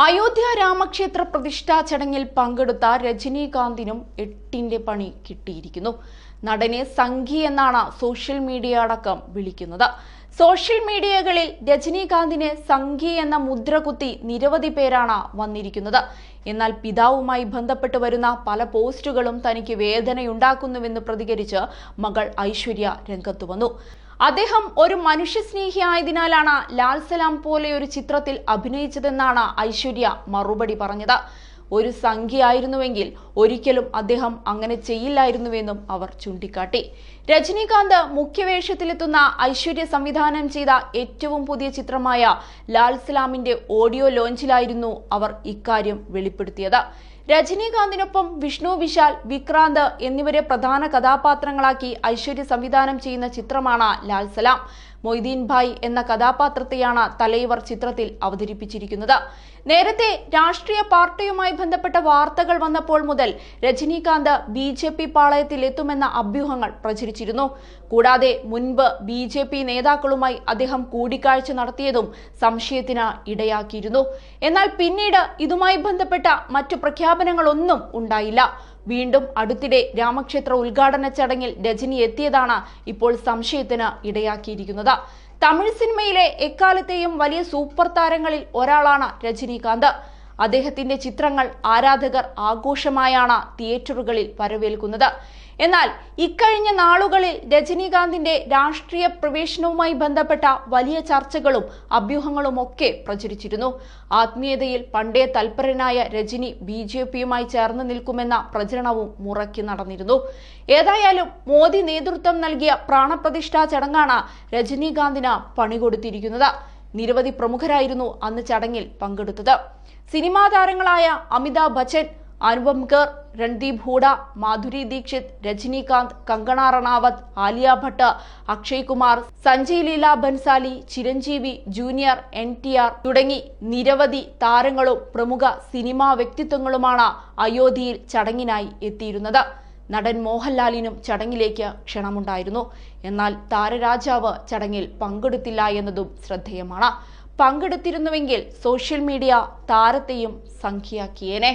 അയോധ്യ രാമക്ഷേത്ര പ്രതിഷ്ഠാ ചടങ്ങിൽ പങ്കെടുത്ത രജനീകാന്തിനും 8ന്റെ പണി കിട്ടിയിരിക്കുന്നു. നടനെ സംഘി എന്നാണ് സോഷ്യൽ മീഡിയ അടക്കം വിളിക്കുന്നത്. സോഷ്യൽ മീഡിയകളിൽ രജനീകാന്തിനെ സംഘി എന്ന മുദ്ര കുത്തി നിരവധി പേരാണ് വന്നിരിക്കുന്നത്. എന്നാൽ പിതാവുമായി ബന്ധപ്പെട്ട് വരുന്ന പല പോസ്റ്റുകളും തനിക്ക് വേദനയുണ്ടാക്കുന്നുവെന്ന് പ്രതികരിച്ച് മകൾ ഐശ്വര്യ രംഗത്തു വന്നു. അദ്ദേഹം ഒരു മനുഷ്യസ്നേഹിയായതിനാലാണ് ലാൽ സലാം പോലെ ഒരു ചിത്രത്തിൽ അഭിനയിച്ചതെന്നാണ് ഐശ്വര്യ മറുപടി പറഞ്ഞത്. ഒരു സംഖ്യയായിരുന്നുവെങ്കിൽ ഒരിക്കലും അദ്ദേഹം അങ്ങനെ ചെയ്യില്ലായിരുന്നുവെന്നും അവർ ചൂണ്ടിക്കാട്ടി. രജനീകാന്ത് മുഖ്യവേഷത്തിലെത്തുന്ന ഐശ്വര്യ സംവിധാനം ചെയ്ത ഏറ്റവും പുതിയ ചിത്രമായ ലാൽ സലാമിന്റെ ഓഡിയോ ലോഞ്ചിലായിരുന്നു അവർ ഇക്കാര്യം വെളിപ്പെടുത്തിയത്. രജനീകാന്തിനൊപ്പം വിഷ്ണു വിശാൽ, വിക്രാന്ത് എന്നിവരെ പ്രധാന കഥാപാത്രങ്ങളാക്കി ഐശ്വര്യ സംവിധാനം ചെയ്യുന്ന ചിത്രമാണ് ലാൽ സലാം. മൊയ്തീൻ ഭായ് എന്ന കഥാപാത്രത്തെയാണ് തലൈവർ ചിത്രത്തിൽ അവതരിപ്പിച്ചിരിക്കുന്നത്. നേരത്തെ രാഷ്ട്രീയ പാർട്ടിയുമായി ബന്ധപ്പെട്ട വാർത്തകൾ വന്നപ്പോൾ മുതൽ രജനീകാന്ത് BJP പാളയത്തിൽ എത്തുമെന്ന അഭ്യൂഹങ്ങൾ പ്രചരിച്ചിരുന്നു. കൂടാതെ മുൻപ് BJP നേതാക്കളുമായി അദ്ദേഹം കൂടിക്കാഴ്ച നടത്തിയതും സംശയത്തിന് ഇടയാക്കിയിരുന്നു. എന്നാൽ പിന്നീട് ഇതുമായി ബന്ധപ്പെട്ട മറ്റു പ്രഖ്യാപനങ്ങളൊന്നും ഉണ്ടായില്ല. വീണ്ടും അടുത്തിടെ രാമക്ഷേത്ര ഉദ്ഘാടന ചടങ്ങിൽ രജനി എത്തിയതാണ് ഇപ്പോൾ സംശയത്തിന് ഇടയാക്കിയിരിക്കുന്നത്. തമിഴ് സിനിമയിലെ എക്കാലത്തെയും വലിയ സൂപ്പർ താരങ്ങളിൽ ഒരാളാണ് രജനീകാന്ത്. അദ്ദേഹത്തിന്റെ ചിത്രങ്ങൾ ആരാധകർ ആഘോഷമായാണ് തിയേറ്ററുകളിൽ വരവേൽക്കുന്നത്. എന്നാൽ ഇക്കഴിഞ്ഞ നാളുകളിൽ രജനീകാന്തിന്റെ രാഷ്ട്രീയ പ്രവേശനവുമായി ബന്ധപ്പെട്ട വലിയ ചർച്ചകളും അഭ്യൂഹങ്ങളും ഒക്കെ പ്രചരിച്ചിരുന്നു. ആത്മീയതയിൽ പണ്ടേ തൽപരനായ രജനി BJPയുമായി ചേർന്ന് നിൽക്കുമെന്ന പ്രചരണവും മുറയ്ക്ക് നടന്നിരുന്നു. ഏതായാലും മോദി നേതൃത്വം നൽകിയ പ്രാണപ്രതിഷ്ഠാ ചടങ്ങാണ് രജനീകാന്തിന് പണികൊടുത്തിരിക്കുന്നത്. നിരവധി പ്രമുഖരായിരുന്നു അന്ന് ചടങ്ങിൽ പങ്കെടുത്തത്. സിനിമാ താരങ്ങളായ അമിതാഭ് ബച്ചൻ, അനുപം ഖേർ, രൺദീപ് ഹൂഡ, മാധുരി ദീക്ഷിത്, രജനീകാന്ത്, കങ്കണ റണാവത്ത്, ആലിയ ഭട്ട്, അക്ഷയ് കുമാർ, സഞ്ജയ് ലീല ബൻസാലി, ചിരഞ്ജീവി, ജൂനിയർ NTR തുടങ്ങി നിരവധി താരങ്ങളും പ്രമുഖ സിനിമാ വ്യക്തിത്വങ്ങളുമാണ് അയോധ്യയിൽ ചടങ്ങിനായി എത്തിയിരുന്നത്. നടൻ മോഹൻലാലിനും ചടങ്ങിലേക്ക് ക്ഷണമുണ്ടായിരുന്നു. എന്നാൽ താരരാജാവ് ചടങ്ങിൽ പങ്കെടുത്തില്ല എന്നതും ശ്രദ്ധേയമാണ്. പങ്കെടുത്തിരുന്നുവെങ്കിൽ സോഷ്യൽ മീഡിയ താരത്തെയും സംഖ്യയാക്കിയേനെ.